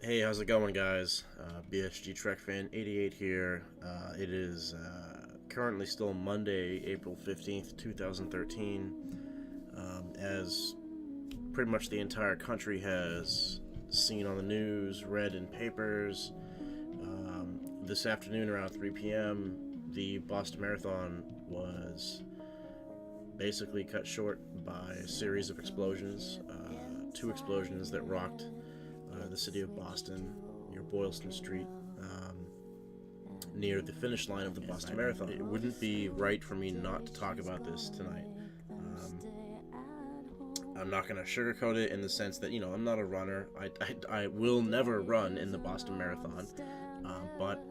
Hey, how's it going, guys? BSG Trek Fan 88 here. It is currently still Monday, April 15th, 2013. As pretty much the entire country has seen on the news, read in papers, this afternoon around 3 p.m., the Boston Marathon was basically cut short by a series of explosions. Two explosions that rocked the city of Boston near Boylston Street, near the finish line of the Boston Marathon. It wouldn't be right for me not to talk about this tonight. I'm not going to sugarcoat it in the sense that, I'm not a runner. I will never run in the Boston Marathon. But,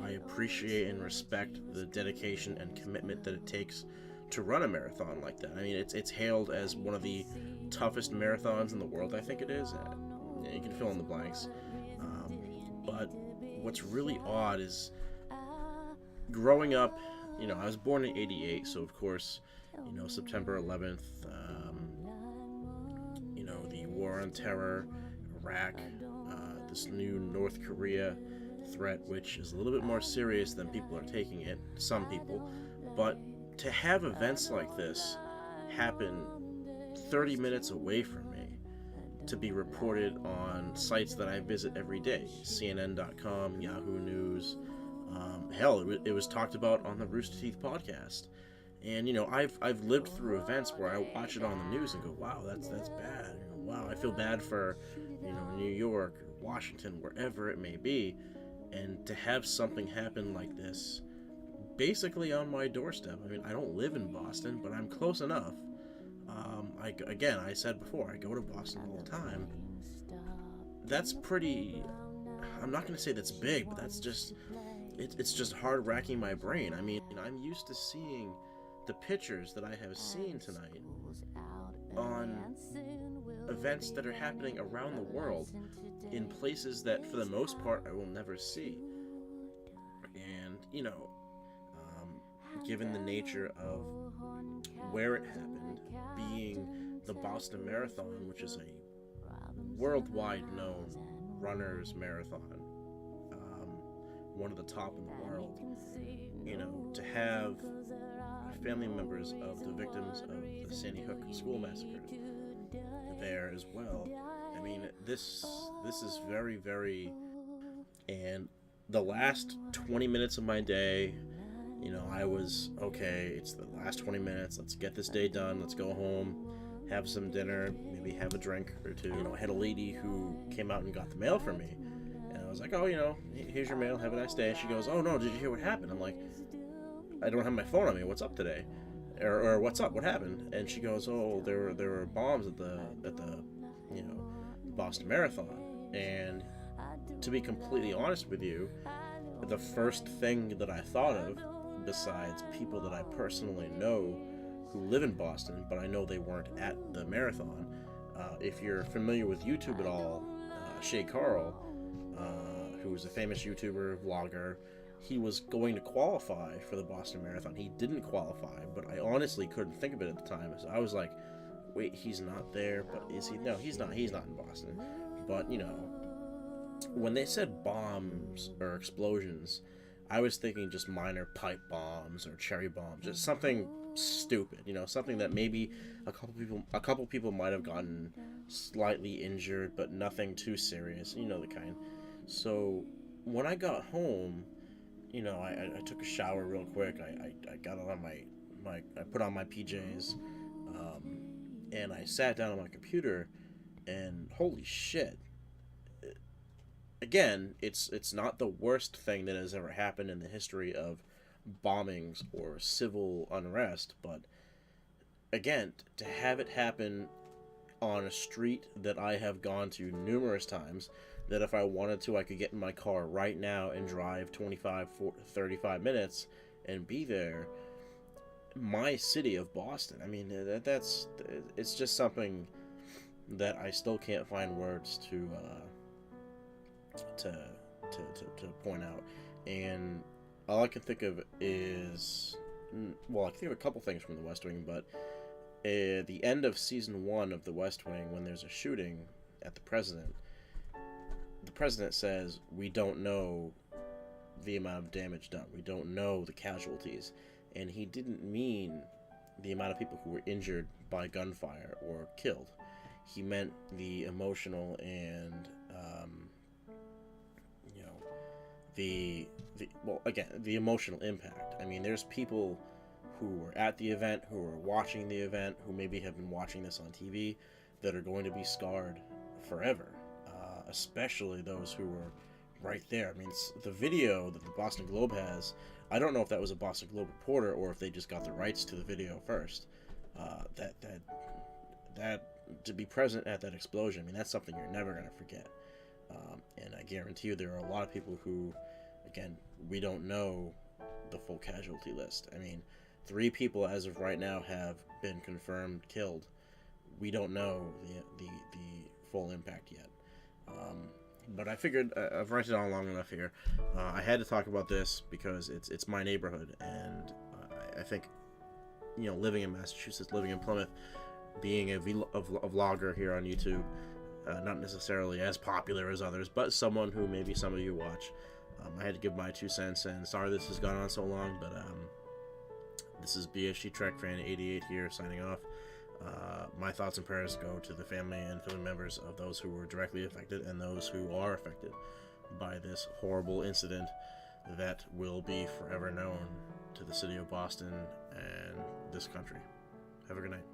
I appreciate and respect the dedication and commitment that it takes to run a marathon like that. I mean, it's hailed as one of the toughest marathons in the world, I think it is. You can fill in the blanks. But what's really odd is growing up, I was born in 88, so of course, September 11th, the war on terror, Iraq, this new North Korea threat, which is a little bit more serious than people are taking it, some people. But to have events like this happen 30 minutes away from me, to be reported on sites that I visit every day, CNN.com, Yahoo News, hell, it was talked about on the Rooster Teeth podcast. And I've lived through events where I watch it on the news and go, wow, that's bad. Wow, I feel bad for New York or Washington, wherever it may be, and to have something happen like this, basically on my doorstep. I mean, I don't live in Boston, but I'm close enough. I said before, I go to Boston all the time. That's pretty. I'm not going to say that's big, but that's just. It's just hard racking my brain. I mean, I'm used to seeing the pictures that I have seen tonight on events that are happening around the world in places that, for the most part, I will never see. And, given the nature of where it happened, being the Boston Marathon, which is a worldwide known runners marathon, one of the top in the world, to have family members of the victims of the Sandy Hook school massacre there as well. I mean, this is very, very, and the last 20 minutes of my day, I was, okay, it's the last 20 minutes, let's get this day done, let's go home, have some dinner, maybe have a drink or two. I had a lady who came out and got the mail for me, and I was like, oh, here's your mail, have a nice day. She goes, oh no, did you hear what happened? I'm like, I don't have my phone on me, what's up today? Or what's up, what happened? And she goes, oh, there were bombs at the Boston Marathon. And to be completely honest with you, the first thing that I thought of, besides people that I personally know who live in Boston, but I know they weren't at the marathon, if you're familiar with YouTube at all, Shay Carl, who is a famous YouTuber, vlogger, he was going to qualify for the Boston Marathon. He didn't qualify, but I honestly couldn't think of it at the time. So I was like, wait, he's not there, but is he? No, he's not in Boston. But, when they said bombs or explosions, I was thinking just minor pipe bombs or cherry bombs, just something stupid, something that maybe a couple people might have gotten slightly injured, but nothing too serious, the kind. So when I got home, I took a shower real quick. I got on I put on my PJs, and I sat down on my computer, and holy shit. Again, it's not the worst thing that has ever happened in the history of bombings or civil unrest, but again, to have it happen on a street that I have gone to numerous times, that if I wanted to, I could get in my car right now and drive 35 minutes and be there. My city of Boston. I mean, it's just something that I still can't find words to point out. And all I can think of is, well, I can think of a couple things from The West Wing, but the end of season 1 of The West Wing, when there's a shooting at the president, the president says we don't know the amount of damage done. We don't know the casualties. And he didn't mean the amount of people who were injured by gunfire or killed. He meant the emotional and, the the emotional impact. I mean, there's people who were at the event, who were watching the event, who maybe have been watching this on TV, that are going to be scarred forever, especially those who were right there. I mean, the video that the Boston Globe has, I don't know if that was a Boston Globe reporter or if they just got the rights to the video first. That to be present at that explosion, I mean, that's something you're never going to forget. And I guarantee you there are a lot of people who, again, we don't know the full casualty list. I mean, 3 people as of right now have been confirmed killed. We don't know the full impact yet. But I figured I've ranted on long enough here. I had to talk about this because it's my neighborhood, and I think, living in Massachusetts, living in Plymouth, being a vlogger here on YouTube, not necessarily as popular as others, but someone who maybe some of you watch. I had to give my 2 cents, and sorry this has gone on so long, but this is BSG Trek Fan 88 here, signing off. My thoughts and prayers go to the family and family members of those who were directly affected and those who are affected by this horrible incident that will be forever known to the city of Boston and this country. Have a good night.